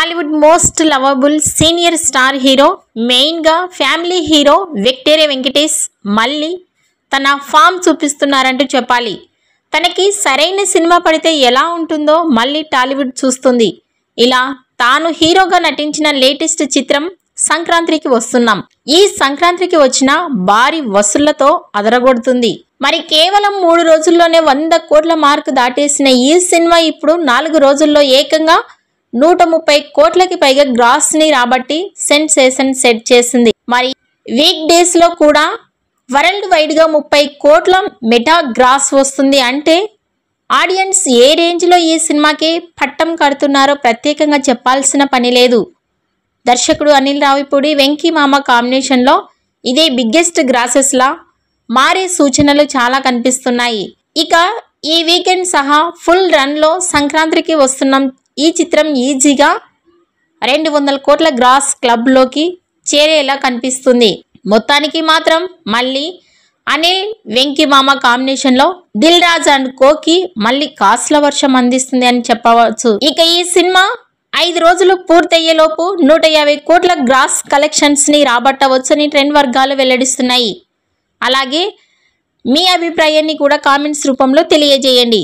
Tollywood most lovable senior star hero, మెయిన్గా family hero Victoria Venkatesh మళ్ళీ తన ఫామ్ చూపిస్తున్నారంటూ చెప్పాలి. తనకి సరైన సినిమా పడితే ఎలా ఉంటుందో మళ్ళీ టాలీవుడ్ చూస్తుంది. ఇలా తాను హీరోగా నటించిన లేటెస్ట్ చిత్రం సంక్రాంతికి వస్తున్నాం. ఈ సంక్రాంతికి వచ్చిన భారీ వసూళ్లతో అదరగొడుతుంది. మరి కేవలం 3 రోజుల్లోనే 100 కోట్ల మార్కు దాటేసిన ఈ సినిమా ఇప్పుడు 4 రోజుల్లో ఏకంగా 130 కోట్లకి పైగా గ్రాస్ ని రాబట్టి సెన్సేషన్ సెట్ చేసింది. మరి వీక్ డేస్ లో కూడా వరల్డ్ వైడ్ గా 30 కోట్ల మెటా గ్రాస్ వస్తుంది. అంటే ఆడియన్స్ ఏ రేంజ్ లో ఈ సినిమాకి పట్టం కడుతున్నారో ప్రత్యేకంగా చెప్పాల్సిన పని లేదు. దర్శకుడు అనిల్ రావిపూడి వెంకీ మామ కాంబినేషన్ లో ఇదే బిగ్గెస్ట్ గ్రాసెస్ లా మారే సూచనలు చాలా కనిపిస్తున్నాయి. ఇక ఈ వీకెండ్ సహా ఫుల్ రన్ లో సంక్రాంతికి వస్తున్నాం ఈ చిత్రం ఈజీగా 200 కోట్ల గ్రాస్ క్లబ్ లోకి చేరేలా కనిపిస్తుంది. మొత్తానికి మాత్రం మళ్ళీ అనిల్ వెంకీ మామ కాంబినేషన్ లో దిల్ రాజు అండ్ కోకి మళ్ళీ కాస్ల వర్షం అందిస్తుంది అని చెప్పవచ్చు. ఇక ఈ సినిమా 5 రోజులు పూర్తయ్యేలోపు 150 కోట్ల గ్రాస్ కలెక్షన్స్ ని రాబట్టవచ్చని ట్రెండ్ వర్గాలు వెల్లడిస్తున్నాయి. అలాగే మీ అభిప్రాయాన్ని కూడా కామెంట్స్ రూపంలో తెలియజేయండి.